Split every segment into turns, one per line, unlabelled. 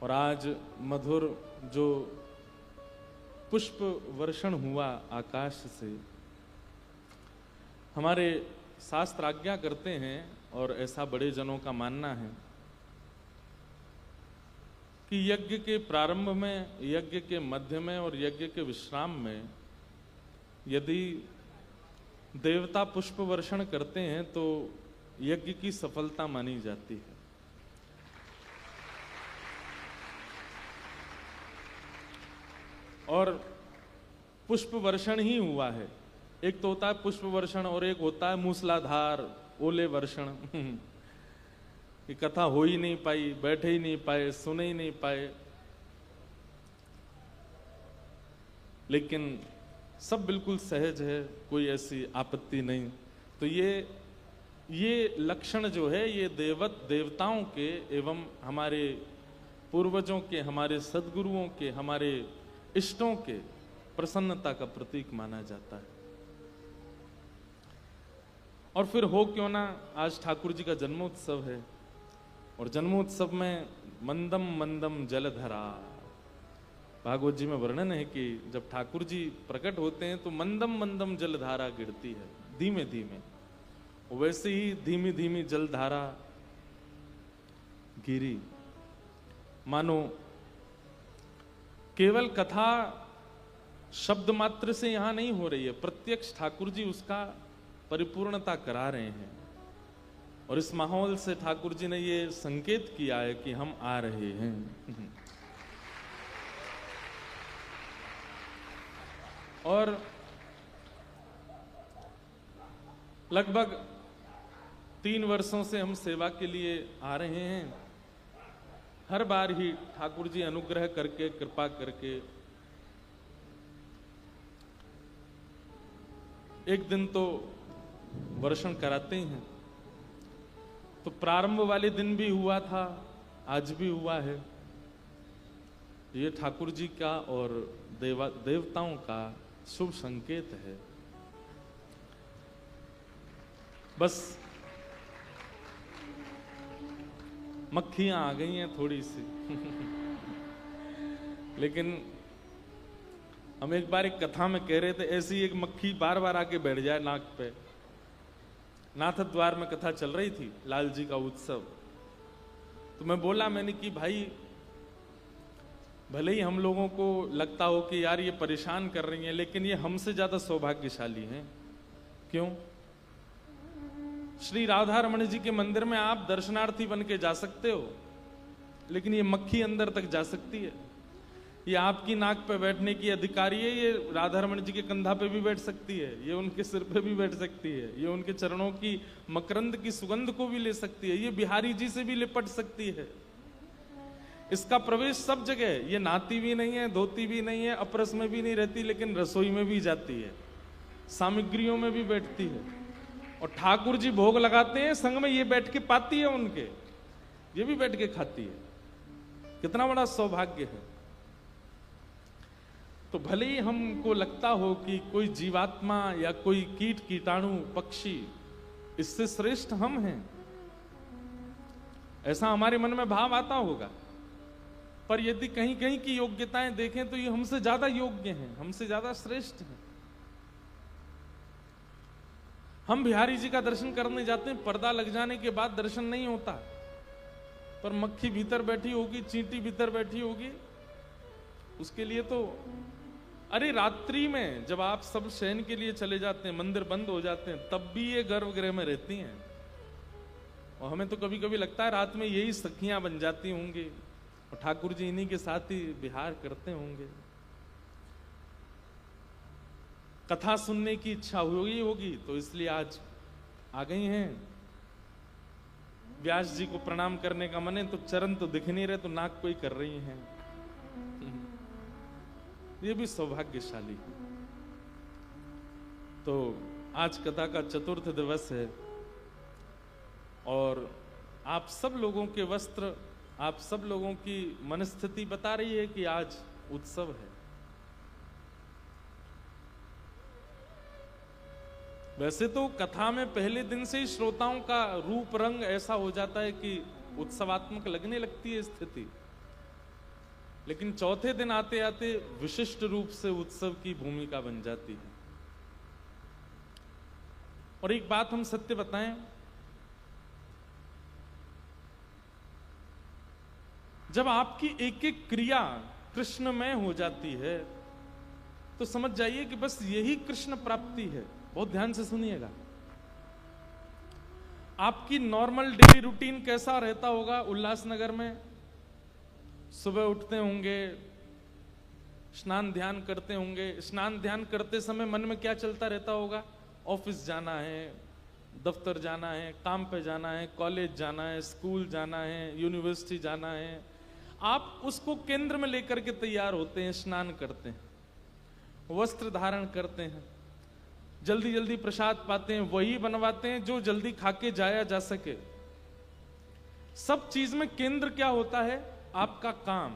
और आज मधुर जो पुष्प वर्षण हुआ आकाश से, हमारे शास्त्र आज्ञा करते हैं और ऐसा बड़े जनों का मानना है कि यज्ञ के प्रारंभ में, यज्ञ के मध्य में और यज्ञ के विश्राम में यदि देवता पुष्प वर्षण करते हैं तो यज्ञ की सफलता मानी जाती है। और पुष्प वर्षण ही हुआ है। एक तो होता है पुष्प वर्षण और एक होता है मूसलाधार ओले वर्षण। ये कथा हो ही नहीं पाई, बैठे ही नहीं पाए, सुने ही नहीं पाए, लेकिन सब बिल्कुल सहज है, कोई ऐसी आपत्ति नहीं। तो ये लक्षण जो है ये देवताओं के एवं हमारे पूर्वजों के, हमारे सद्गुरुओं के, हमारे इष्टों के प्रसन्नता का प्रतीक माना जाता है। और फिर हो क्यों ना, आज ठाकुर जी का जन्मोत्सव है और जन्मोत्सव में मंदम मंदम जलधरा, भागवत जी में वर्णन है कि जब ठाकुर जी प्रकट होते हैं तो मंदम मंदम जलधारा गिरती है, धीमे धीमे। वैसे ही धीमी धीमी जलधारा गिरी, मानो केवल कथा शब्द मात्र से यहां नहीं हो रही है, प्रत्यक्ष ठाकुर जी उसका परिपूर्णता करा रहे हैं। और इस माहौल से ठाकुर जी ने ये संकेत किया है कि हम आ रहे हैं। और लगभग 3 वर्षों से हम सेवा के लिए आ रहे हैं। हर बार ही ठाकुर जी अनुग्रह करके, कृपा करके एक दिन तो वर्षण कराते हैं। तो प्रारंभ वाले दिन भी हुआ था, आज भी हुआ है। ये ठाकुर जी का और देवताओं का शुभ संकेत है। बस मक्खियां आ गई हैं थोड़ी सी। लेकिन हम एक बार एक कथा में कह रहे थे, ऐसी एक मक्खी बार बार आके बैठ जाए नाक पे। नाथ द्वार में कथा चल रही थी, लाल जी का उत्सव। तो मैं बोला, मैंने कि भाई भले ही हम लोगों को लगता हो कि यार ये परेशान कर रही हैं, लेकिन ये हमसे ज्यादा सौभाग्यशाली हैं। क्यों? श्री राधा रमण जी के मंदिर में आप दर्शनार्थी बन के जा सकते हो, लेकिन ये मक्खी अंदर तक जा सकती है। ये आपकी नाक पे बैठने की अधिकारी है, ये राधा रमण जी के कंधा पे भी बैठ सकती है, ये उनके सिर पे भी बैठ सकती है, ये उनके चरणों की मकरंद की सुगंध को भी ले सकती है, ये बिहारी जी से भी लिपट सकती है। इसका प्रवेश सब जगह है। ये नहाती भी नहीं है, धोती भी नहीं है, अपरस में भी नहीं रहती, लेकिन रसोई में भी जाती है, सामग्रियों में भी बैठती है। और ठाकुर जी भोग लगाते हैं, संग में ये बैठ के पाती है उनके, ये भी बैठ के खाती है। कितना बड़ा सौभाग्य है। तो भले ही हमको लगता हो कि कोई जीवात्मा या कोई कीट कीटाणु पक्षी इससे श्रेष्ठ हम हैं, ऐसा हमारे मन में भाव आता होगा। पर यदि कहीं कहीं की योग्यताएं देखें तो ये हमसे ज्यादा योग्य हैं, हमसे ज्यादा श्रेष्ठ हैं। हम बिहारी जी का दर्शन करने जाते हैं, पर्दा लग जाने के बाद दर्शन नहीं होता, पर मक्खी भीतर बैठी होगी, चींटी भीतर बैठी होगी, उसके लिए तो। अरे रात्रि में जब आप सब शयन के लिए चले जाते हैं, मंदिर बंद हो जाते हैं, तब भी ये गर्भगृह में रहती हैं। और हमें तो कभी कभी लगता है रात में यही सखियां बन जाती होंगी और ठाकुर जी इन्हीं के साथ ही विहार करते होंगे। कथा सुनने की इच्छा होगी तो इसलिए आज आ गई हैं। व्यास जी को प्रणाम करने का मन है तो चरण तो दिख नहीं रहे, तो नाक कोई कर रही हैं। ये भी सौभाग्यशाली। तो आज कथा का चतुर्थ दिवस है और आप सब लोगों के वस्त्र, आप सब लोगों की मनस्थिति बता रही है कि आज उत्सव है। वैसे तो कथा में पहले दिन से ही श्रोताओं का रूप रंग ऐसा हो जाता है कि उत्सवात्मक लगने लगती है स्थिति, लेकिन चौथे दिन आते आते विशिष्ट रूप से उत्सव की भूमिका बन जाती है। और एक बात हम सत्य बताएं, जब आपकी एक एक क्रिया कृष्णमय हो जाती है तो समझ जाइए कि बस यही कृष्ण प्राप्ति है। बहुत ध्यान से सुनिएगा। आपकी नॉर्मल डेली रूटीन कैसा रहता होगा उल्लासनगर में? सुबह उठते होंगे, स्नान ध्यान करते होंगे। स्नान ध्यान करते समय मन में क्या चलता रहता होगा? ऑफिस जाना है, दफ्तर जाना है, काम पे जाना है, कॉलेज जाना है, स्कूल जाना है, यूनिवर्सिटी जाना है। आप उसको केंद्र में लेकर के तैयार होते हैं, स्नान करते हैं, वस्त्र धारण करते हैं, जल्दी जल्दी प्रसाद पाते हैं, वही बनवाते हैं जो जल्दी खाके जाया जा सके। सब चीज में केंद्र क्या होता है? आपका काम,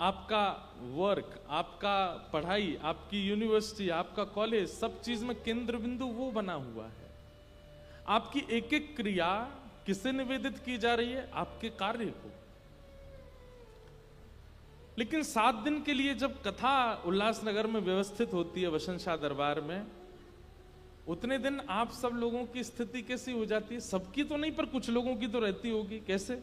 आपका वर्क, आपका पढ़ाई, आपकी यूनिवर्सिटी, आपका कॉलेज, सब चीज में केंद्र बिंदु वो बना हुआ है। आपकी एक एक क्रिया किसे निवेदित की जा रही है? आपके कार्य को। लेकिन 7 दिन के लिए जब कथा उल्लासनगर में व्यवस्थित होती है वसंत शाह दरबार में, उतने दिन आप सब लोगों की स्थिति कैसी हो जाती है? सबकी तो नहीं, पर कुछ लोगों की तो रहती होगी। कैसे?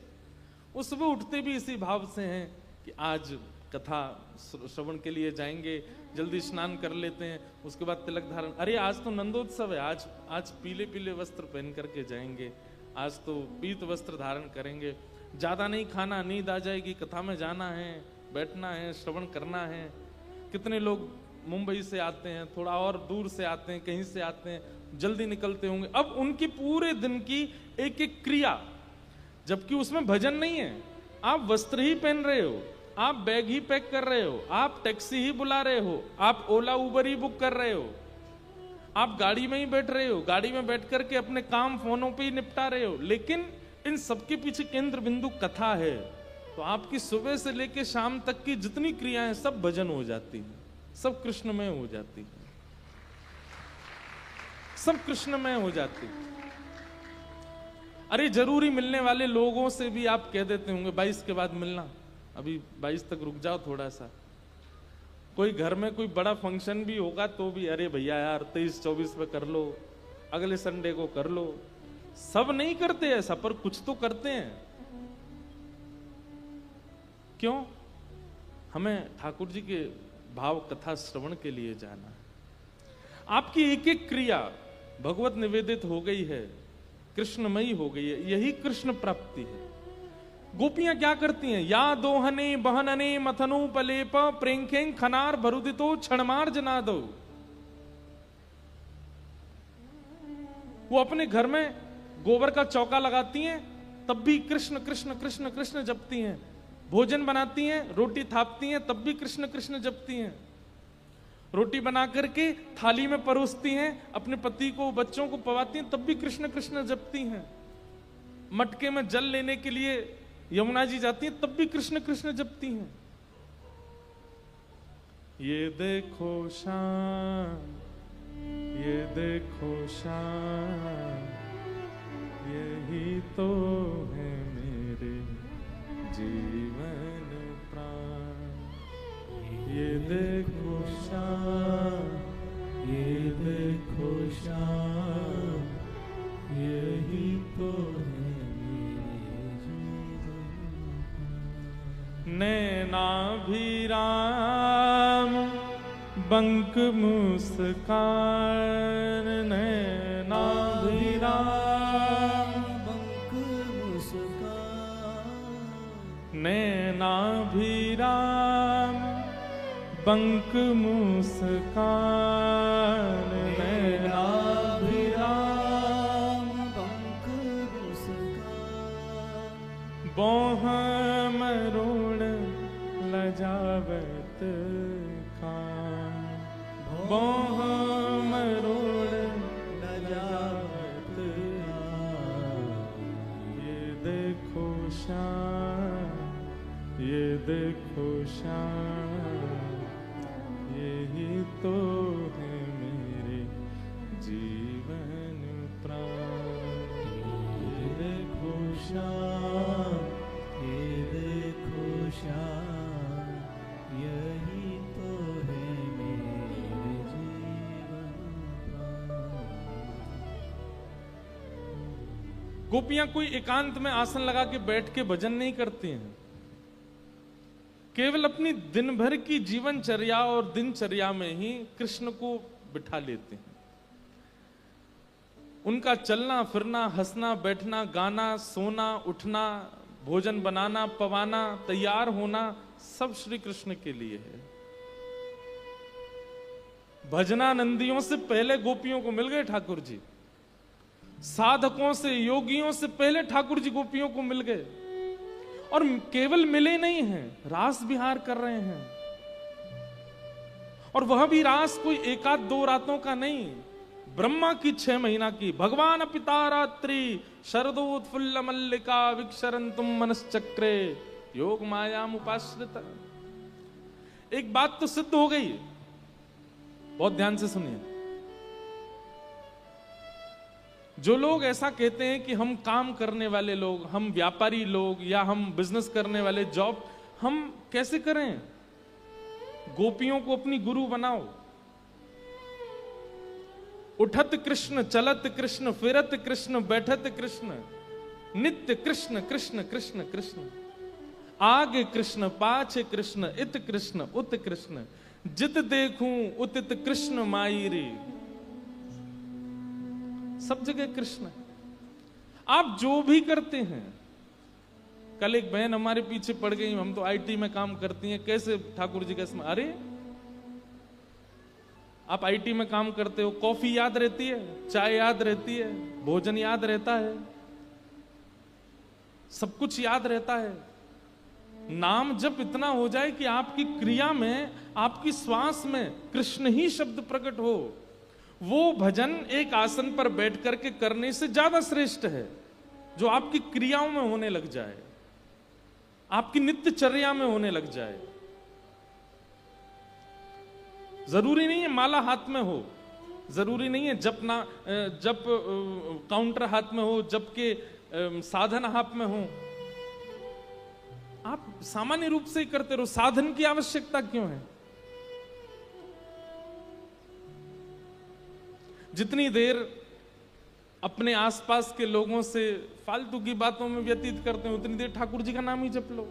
वो सुबह उठते भी इसी भाव से हैं कि आज कथा श्रवण के लिए जाएंगे, जल्दी स्नान कर लेते हैं, उसके बाद तिलक धारण। अरे आज तो नंदोत्सव है, आज पीले पीले वस्त्र पहन करके जाएंगे, आज तो पीत वस्त्र धारण करेंगे, ज्यादा नहीं खाना, नींद आ जाएगी, कथा में जाना है, बैठना है, श्रवण करना है। कितने लोग मुंबई से आते हैं, थोड़ा और दूर से आते हैं, कहीं से आते हैं, जल्दी निकलते होंगे। अब उनकी पूरे दिन की एक एक क्रिया, जबकि उसमें भजन नहीं है, आप वस्त्र ही पहन रहे हो, आप बैग ही पैक कर रहे हो, आप टैक्सी ही बुला रहे हो, आप ओला उबर ही बुक कर रहे हो, आप गाड़ी में ही बैठ रहे हो, गाड़ी में बैठ करके अपने काम फोनों पे ही निपटा रहे हो, लेकिन इन सबके पीछे केंद्र बिंदु कथा है। तो आपकी सुबह से लेकर शाम तक की जितनी क्रियाएं सब भजन हो जाती हैं, सब कृष्णमय हो जाती है, सब कृष्णमय हो जाती है। अरे जरूरी मिलने वाले लोगों से भी आप कह देते होंगे 22 के बाद मिलना, अभी 22 तक रुक जाओ थोड़ा सा। कोई घर में कोई बड़ा फंक्शन भी होगा तो भी अरे भैया यार 23-24 में कर लो, अगले संडे को कर लो। सब नहीं करते ऐसा, पर कुछ तो करते हैं। क्यों? हमें ठाकुर जी के भाव कथा श्रवण के लिए जाना है। आपकी एक एक क्रिया भगवत निवेदित हो गई है, कृष्णमयी हो गई है, यही कृष्ण प्राप्ति है। गोपियां क्या करती हैं? या दोहने बहनने मथनु पलेप प्रेंखें खनार भरुदितो क्षणमार जनादो। वो अपने घर में गोबर का चौका लगाती हैं, तब भी कृष्ण कृष्ण कृष्ण कृष्ण जपती हैं। भोजन बनाती हैं, रोटी थापती हैं, तब भी कृष्ण कृष्ण जपती हैं। रोटी बना करके थाली में परोसती हैं, अपने पति को बच्चों को पवाती हैं, तब भी कृष्ण कृष्ण जपती हैं। मटके में जल लेने के लिए यमुना जी जाती हैं, तब भी कृष्ण कृष्ण जपती हैं। ये देखो शाम, ये देखो शाम, यही तो है मेरे जीवन प्राण। ये देखो शाम, ये देखो शाम, यही तो है मेरे जीवन प्राण। नैनाभिराम बंक मुस्कान, नैनाभिराम बंक मुस्कान, नैनाभिराम बंक मुस्कान, नैनाभिराम बंक मुस्कान। बोह मरोड़ लजावत खान, बोह मरोड़ लजावत खान। ये देखो शाम, ये देखो शाम, यही तो है मेरे जीवन प्राण। ये देखो शाम, ये देखो शाम, गोपियां कोई एकांत में आसन लगा के बैठ के भजन नहीं करती हैं, केवल अपनी दिन भर की जीवनचर्या और दिनचर्या में ही कृष्ण को बिठा लेते हैं। उनका चलना फिरना, हंसना बैठना, गाना, सोना, उठना, भोजन बनाना, पवाना, तैयार होना, सब श्री कृष्ण के लिए है। भजनानंदियों से पहले गोपियों को मिल गए ठाकुर जी, साधकों से, योगियों से पहले ठाकुर जी गोपियों को मिल गए, और केवल मिले नहीं हैं, रास विहार कर रहे हैं। और वह भी रास कोई एक आध दो रातों का नहीं, ब्रह्मा की 6 महीना की। भगवान पिता रात्रि शरदोत्फुल्ल मल्लिका विक्षरंतुम मनश्चक्रे योग मायाम उपाश्रिता। एक बात तो सिद्ध हो गई, बहुत ध्यान से सुनिए। जो लोग ऐसा कहते हैं कि हम काम करने वाले लोग, हम व्यापारी लोग, या हम बिजनेस करने वाले, जॉब हम कैसे करें? गोपियों को अपनी गुरु बनाओ। उठत कृष्ण, चलत कृष्ण, फिरत कृष्ण, बैठत कृष्ण, नित्य कृष्ण कृष्ण कृष्ण कृष्ण। आगे कृष्ण, पाछे कृष्ण, इत कृष्ण उत कृष्ण, जित देखूं उतित कृष्ण माई रे। सब जगह कृष्ण। आप जो भी करते हैं, कल एक बहन हमारे पीछे पड़ गई, हम तो आईटी में काम करती हैं, कैसे ठाकुर जी कैसे? अरे आप आईटी में काम करते हो, कॉफी याद रहती है, चाय याद रहती है, भोजन याद रहता है, सब कुछ याद रहता है। नाम जप इतना हो जाए कि आपकी क्रिया में, आपकी श्वास में कृष्ण ही शब्द प्रकट हो, वो भजन एक आसन पर बैठ करके करने से ज्यादा श्रेष्ठ है, जो आपकी क्रियाओं में होने लग जाए, आपकी नित्यचर्या में होने लग जाए। जरूरी नहीं है माला हाथ में हो, जरूरी नहीं है जप काउंटर हाथ में हो, जप के साधन हाथ में हो। आप सामान्य रूप से ही करते रहो, साधन की आवश्यकता क्यों है? जितनी देर अपने आसपास के लोगों से फालतू की बातों में व्यतीत करते हैं, उतनी देर ठाकुर जी का नाम ही जप लो।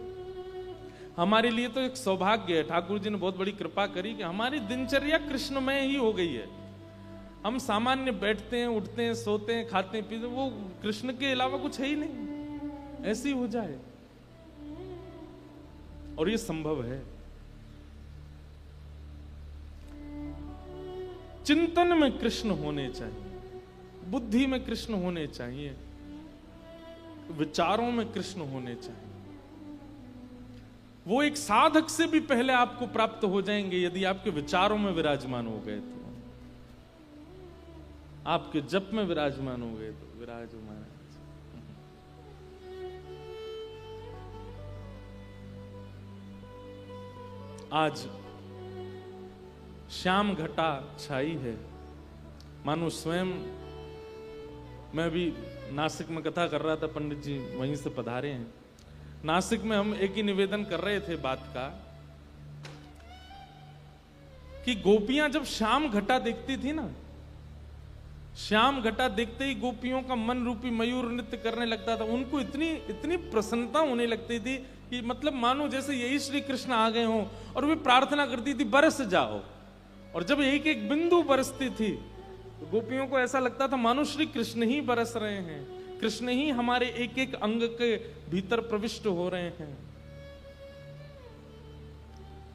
हमारे लिए तो एक सौभाग्य है, ठाकुर जी ने बहुत बड़ी कृपा करी कि हमारी दिनचर्या कृष्णमय ही हो गई है। हम सामान्य बैठते हैं, उठते हैं, सोते हैं, खाते हैं, पीते हैं, वो कृष्ण के अलावा कुछ है ही नहीं, ऐसे ही हो जाए। और ये संभव है। चिंतन में कृष्ण होने चाहिए, बुद्धि में कृष्ण होने चाहिए, विचारों में कृष्ण होने चाहिए। वो एक साधक से भी पहले आपको प्राप्त हो जाएंगे यदि आपके विचारों में विराजमान हो गए तो, आपके जप में विराजमान हो गए तो। विराजमान आज श्याम घटा छाई है, मानो स्वयं। मैं भी नासिक में कथा कर रहा था, पंडित जी वहीं से पधारे हैं। नासिक में हम एक ही निवेदन कर रहे थे बात का कि गोपियां जब श्याम घटा देखती थी ना, श्याम घटा देखते ही गोपियों का मन रूपी मयूर नृत्य करने लगता था। उनको इतनी प्रसन्नता होने लगती थी कि मतलब मानो जैसे यही श्री कृष्ण आ गए हों, और वे प्रार्थना करती थी बरस जाओ। और जब एक एक बिंदु बरसती थी तो गोपियों को ऐसा लगता था मानो श्री कृष्ण ही बरस रहे हैं, कृष्ण ही हमारे एक एक अंग के भीतर प्रविष्ट हो रहे हैं।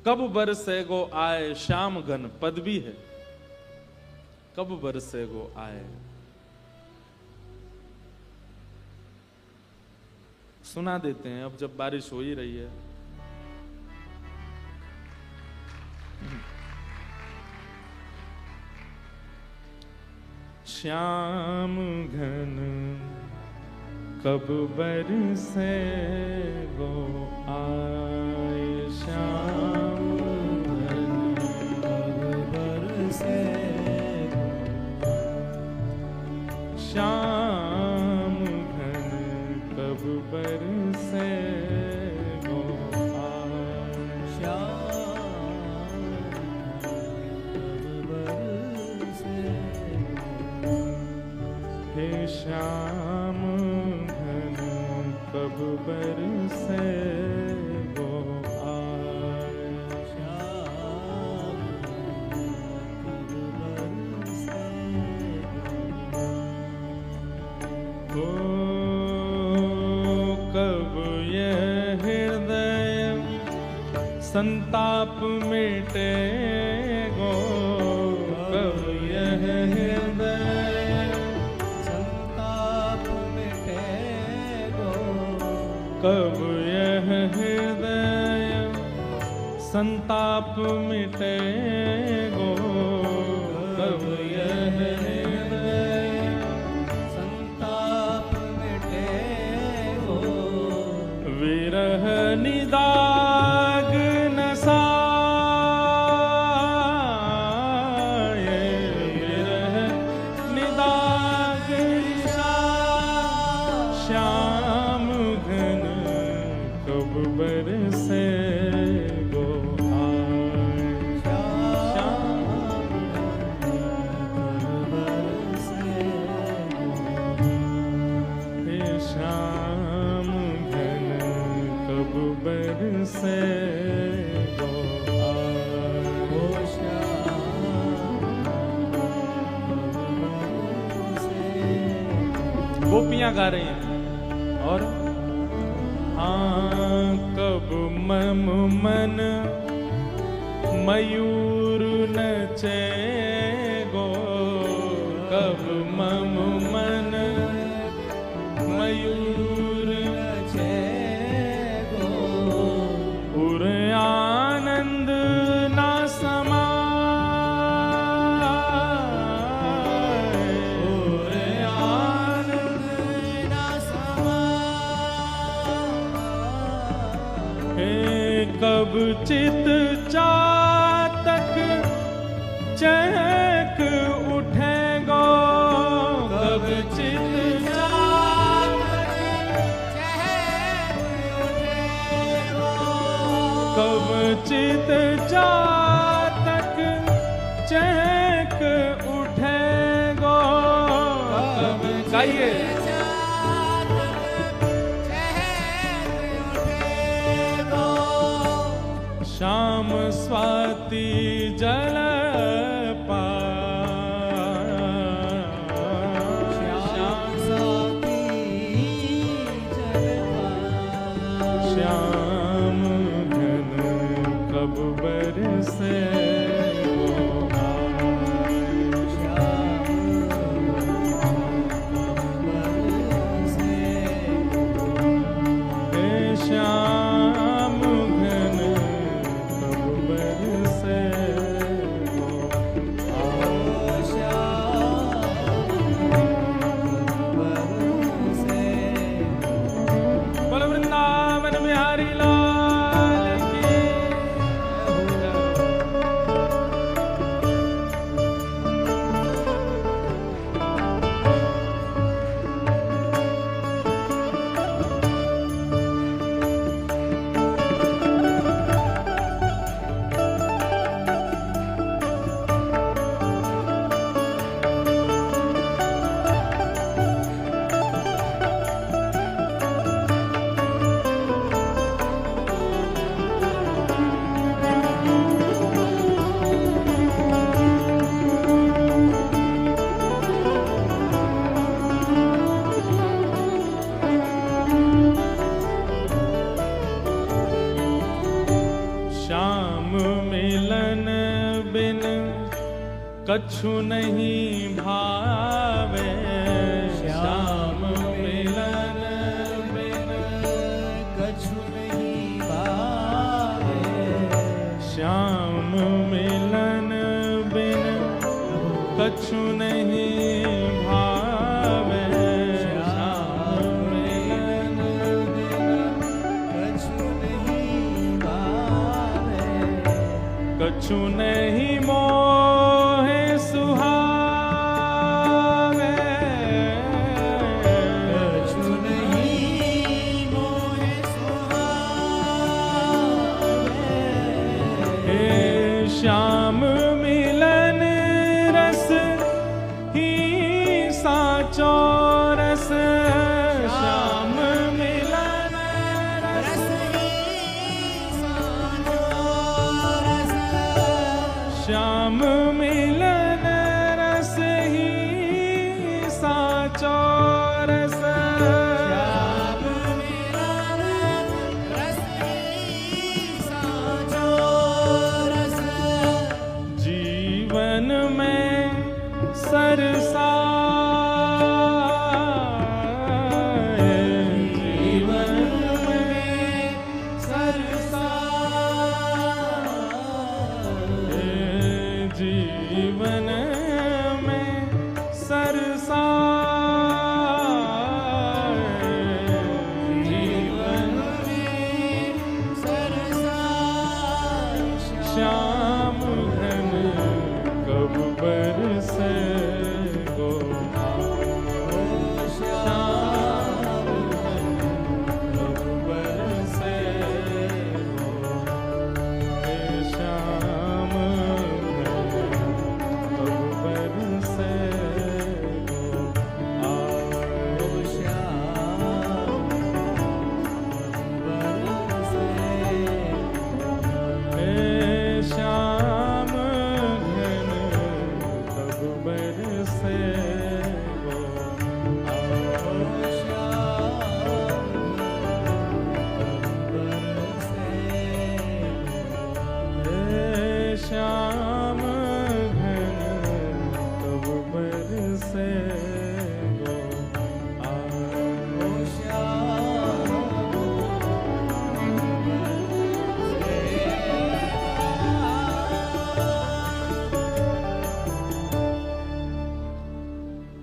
कब बरसे गो आए श्याम घन पद भी है, कब बरसे गो आए। सुना देते हैं अब जब बारिश हो ही रही है। श्याम घन कब बरसे गो आए, श्याम घन कब बरसे गो, श्याम घन कब बरसे गो आए, श्याम कब बरसे। हे श्याम कब बरसे वो आए। ओ कब यह हृदय संताप मिटेगो, कब यह हृदय
संताप मिटेगो,
कब यह हृदय संताप मिटेगो, कब यह हृदय
संताप मिटेगो,
विरह निदाग न साये, विरह निदाग श्याम घन कब बरसे वो आए। हे श्याम घन कब बरसे वो आए। गोपियां गा रही हैं और हाँ कब मम मन मयूर नचेगो, कब मम मन मयूर
नचेगो,
उर आनंद ना समाए, उर आनंद
ना समाए,
हे कब चित चातक चहक उठेगो, कब चित चातक
चहक उठेगो,
कब चित चातक चहक उठेगो, कब गाइए श्याम स्वाति जल श्याम घन कब बरसे वो आए। हे श्याम घन कब बरसे वो आए। बोलो वृंदावन बिहारी लाल की। श्याम मिलन बिन कछु नहीं भावे, श्याम मिलन बिन
कछु नहीं भावे,
श्याम मिलन बिन कछु नहीं भावे, श्याम मिलन
कछु नहीं भावे,
कछु नहीं मोहे सुहावे,
कछु नहीं मोहे सुहावे,
हे श्याम मिलन रस ही साचो रस, श्याम मिलन श्याम मिलन रस ही साचो रस।
श्याम मिलन रस ही साचो रस।
जीवन में सरसा श्याम घन कब बरसे गो। श्याम घन कब बरसे गो। हे श्याम घन कब बरसे गो। आओ
श्याम बरसे।
हे श्याम घन कब बरसे गो। आओ हे श्याम घन कब बरसे गो। आओ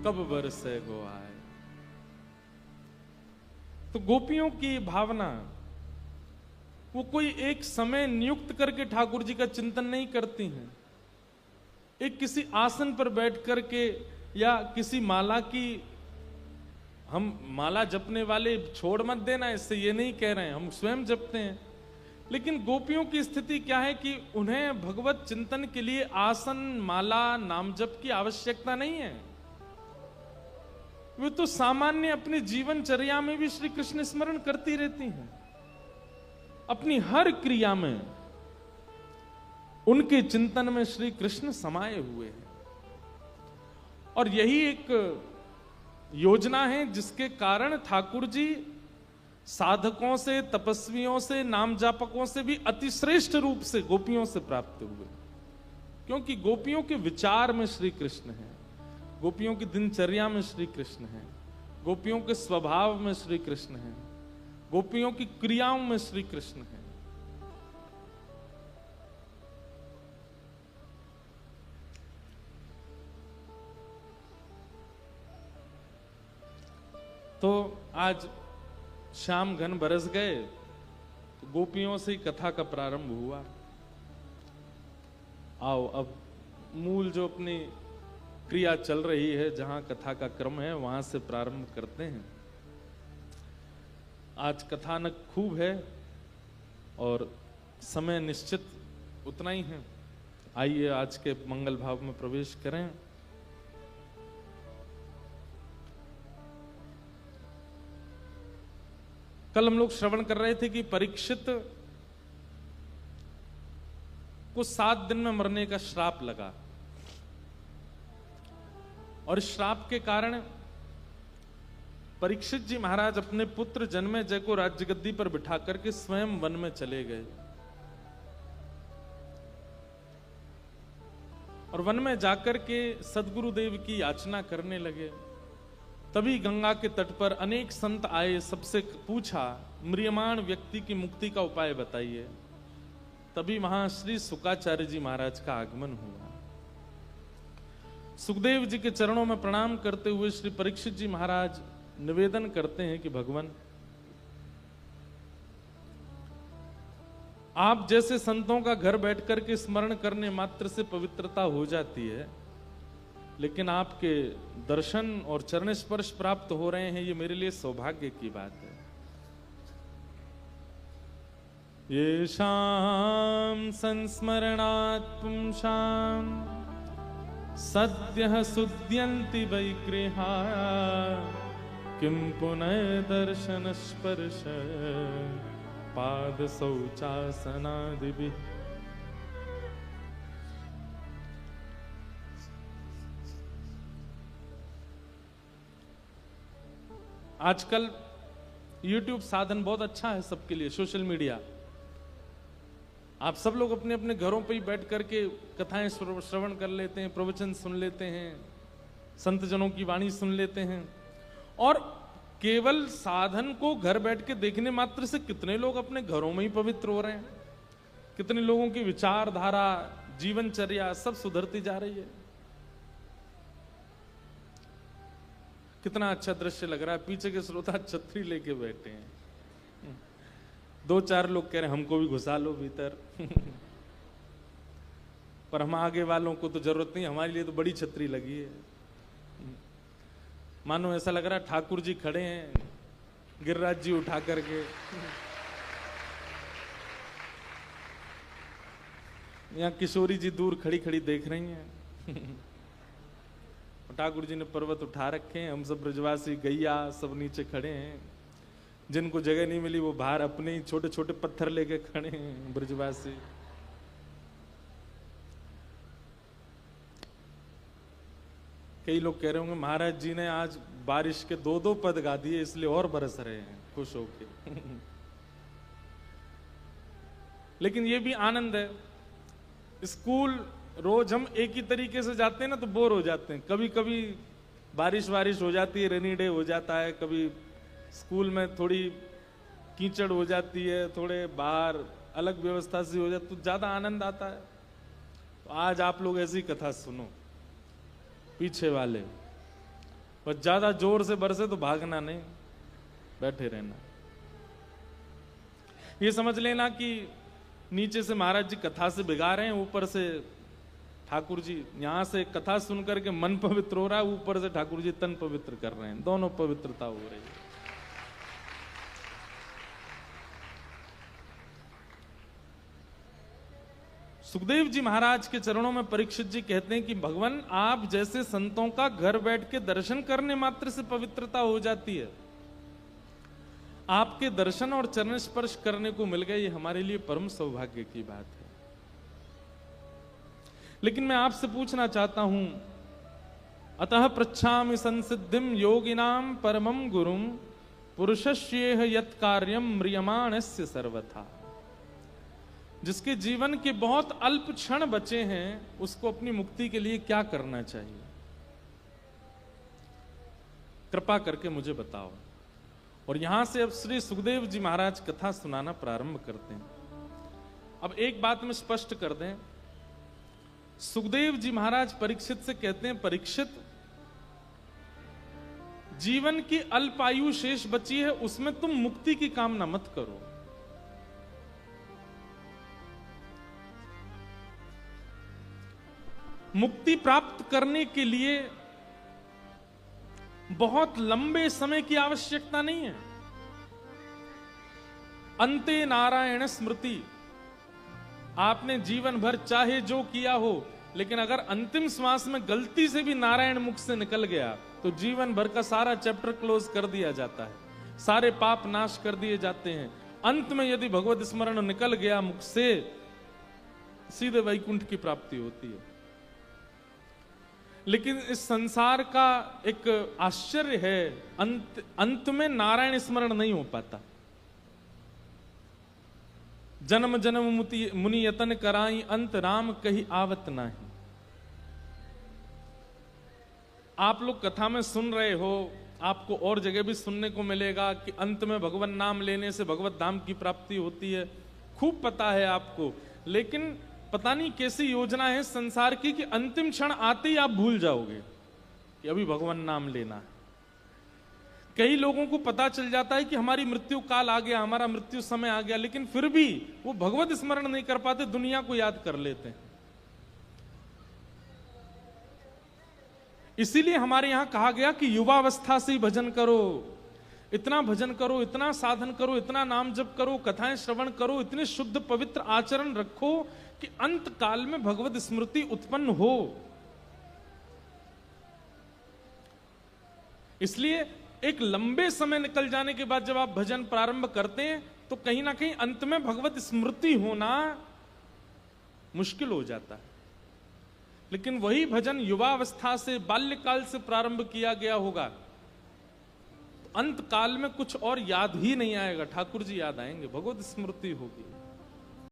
कब बरसे गो आए। तो गोपियों की भावना, वो कोई एक समय नियुक्त करके ठाकुर जी का चिंतन नहीं करती हैं। एक किसी आसन पर बैठ करके या किसी माला की, हम माला जपने वाले छोड़ मत देना, इससे ये नहीं कह रहे हैं, हम स्वयं जपते हैं। लेकिन गोपियों की स्थिति क्या है कि उन्हें भगवत चिंतन के लिए आसन, माला, नाम जप की आवश्यकता नहीं है। वे तो सामान्य अपनी जीवनचर्या में भी श्री कृष्ण स्मरण करती रहती हैं। अपनी हर क्रिया में उनके चिंतन में श्री कृष्ण समाये हुए हैं। और यही एक योजना है जिसके कारण ठाकुर जी साधकों से, तपस्वियों से, नाम जापकों से भी अतिश्रेष्ठ रूप से गोपियों से प्राप्त हुए। क्योंकि गोपियों के विचार में श्री कृष्ण है, गोपियों की दिनचर्या में श्री कृष्ण है, गोपियों के स्वभाव में श्री कृष्ण है, गोपियों की क्रियाओं में श्री कृष्ण है। तो आज शाम घन बरस गए, तो गोपियों से ही कथा का प्रारंभ हुआ। आओ अब मूल जो अपनी क्रिया चल रही है, जहां कथा का क्रम है, वहां से प्रारंभ करते हैं। आज कथानक खूब है और समय निश्चित उतना ही है। आइए आज के मंगल भाव में प्रवेश करें। कल हम लोग श्रवण कर रहे थे कि परीक्षित को 7 दिन में मरने का श्राप लगा, और इस श्राप के कारण परीक्षित जी महाराज अपने पुत्र जन्मेजय को राज्य गद्दी पर बिठा करके स्वयं वन में चले गए। और वन में जाकर के सद्गुरुदेव की याचना करने लगे। तभी गंगा के तट पर अनेक संत आए, सबसे पूछा म्रियमाण व्यक्ति की मुक्ति का उपाय बताइए। तभी वहां श्री शुकाचार्य जी महाराज का आगमन हुआ। सुखदेव जी के चरणों में प्रणाम करते हुए श्री परीक्षित जी महाराज निवेदन करते हैं कि भगवान, आप जैसे संतों का घर बैठ करके स्मरण करने मात्र से पवित्रता हो जाती है, लेकिन आपके दर्शन और चरण स्पर्श प्राप्त हो रहे हैं, ये मेरे लिए सौभाग्य की बात है। ये शाम संस्मरणात् पुंसां सद्यः सुद्यन्ति वैगृहा किं पुनः दर्शन स्पर्श पाद शौचासनादिभिः। आजकल YouTube साधन बहुत अच्छा है सबके लिए, सोशल मीडिया। आप सब लोग अपने अपने घरों पे ही बैठ करके कथाएं श्रवण कर लेते हैं, प्रवचन सुन लेते हैं, संत जनों की वाणी सुन लेते हैं। और केवल साधन को घर बैठ के देखने मात्र से कितने लोग अपने घरों में ही पवित्र हो रहे हैं, कितने लोगों की विचारधारा, जीवनचर्या सब सुधरती जा रही है। कितना अच्छा दृश्य लग रहा है, पीछे के श्रोता छतरी लेके बैठे हैं, 2-4 लोग कह रहे हैं हमको भी घुसा लो भीतर। पर हम आगे वालों को तो जरूरत नहीं, हमारे लिए तो बड़ी छतरी लगी है। मानो ऐसा लग रहा है ठाकुर जी खड़े हैं, गिरिराज जी उठा करके। यहाँ किशोरी जी दूर खड़ी खड़ी देख रही हैं। ठाकुर जी ने पर्वत उठा रखे हैं, हम सब ब्रजवासी गैया सब नीचे खड़े हैं। जिनको जगह नहीं मिली वो बाहर अपने ही छोटे छोटे पत्थर लेके खड़े हैं ब्रजवासी। कई लोग कह रहे होंगे महाराज जी ने आज बारिश के 2-2 पद गा दिए इसलिए और बरस रहे हैं खुश होके। लेकिन ये भी आनंद है, स्कूल रोज हम एक ही तरीके से जाते हैं ना तो बोर हो जाते हैं। कभी कभी बारिश हो जाती है, रेनी डे हो जाता है, कभी स्कूल में थोड़ी कीचड़ हो जाती है, थोड़े बाहर अलग व्यवस्था से हो जाती तो ज्यादा आनंद आता है। तो आज आप लोग ऐसी कथा सुनो, पीछे वाले बस ज्यादा जोर से बरसे तो भागना नहीं, बैठे रहना। ये समझ लेना कि नीचे से महाराज जी कथा से भिगा रहे हैं, ऊपर से ठाकुर जी यहां से कथा सुन करके मन पवित्र हो रहा है, ऊपर से ठाकुर जी तन पवित्र कर रहे हैं, दोनों पवित्रता हो रही है। सुखदेव जी महाराज के चरणों में परीक्षित जी कहते हैं कि भगवान आप जैसे संतों का घर बैठ के दर्शन करने मात्र से पवित्रता हो जाती है, आपके दर्शन और चरण स्पर्श करने को मिल गए, ये हमारे लिए परम सौभाग्य की बात है। लेकिन मैं आपसे पूछना चाहता हूं, अतः पृच्छामि संसिद्धिम योगिनाम परमं गुरुम पुरुषस्येह यत् कार्यम म्रियमाणस्य सर्वथा। जिसके जीवन के बहुत अल्प क्षण बचे हैं उसको अपनी मुक्ति के लिए क्या करना चाहिए, कृपा करके मुझे बताओ। और यहां से अब श्री सुखदेव जी महाराज कथा सुनाना प्रारंभ करते हैं। अब एक बात में स्पष्ट कर दें, सुखदेव जी महाराज परीक्षित से कहते हैं, परीक्षित जीवन की अल्पायु शेष बची है, उसमें तुम मुक्ति की कामना मत करो। मुक्ति प्राप्त करने के लिए बहुत लंबे समय की आवश्यकता नहीं है। अंते नारायण स्मृति, आपने जीवन भर चाहे जो किया हो, लेकिन अगर अंतिम श्वास में गलती से भी नारायण मुख से निकल गया तो जीवन भर का सारा चैप्टर क्लोज कर दिया जाता है, सारे पाप नाश कर दिए जाते हैं। अंत में यदि भगवत स्मरण निकल गया मुख से, सीधे वैकुंठ की प्राप्ति होती है। लेकिन इस संसार का एक आश्चर्य है, अंत में नारायण स्मरण नहीं हो पाता। जन्म जन्म मुनि यतन कराई, अंत राम कही आवत नाही। आप लोग कथा में सुन रहे हो, आपको और जगह भी सुनने को मिलेगा कि अंत में भगवान नाम लेने से भगवत धाम की प्राप्ति होती है, खूब पता है आपको। लेकिन पता नहीं कैसी योजना है संसार की कि अंतिम क्षण आते ही आप भूल जाओगे कि अभी भगवान नाम लेना है। कई लोगों को पता चल जाता है कि हमारी मृत्यु काल आ गया, हमारा मृत्यु समय आ गया, लेकिन फिर भी वो भगवत स्मरण नहीं कर पाते, दुनिया को याद कर लेते हैं। इसीलिए हमारे यहां कहा गया कि युवावस्था से ही भजन करो, इतना भजन करो, इतना साधन करो, इतना नाम जप करो, कथाएं श्रवण करो, इतने शुद्ध पवित्र आचरण रखो कि अंत काल में भगवत स्मृति उत्पन्न हो। इसलिए एक लंबे समय निकल जाने के बाद जब आप भजन प्रारंभ करते हैं तो कहीं ना कहीं अंत में भगवत स्मृति होना मुश्किल हो जाता है। लेकिन वही भजन युवावस्था से, बाल्यकाल से प्रारंभ किया गया होगा तो अंत काल में कुछ और याद ही नहीं आएगा, ठाकुर जी याद आएंगे, भगवत स्मृति होगी।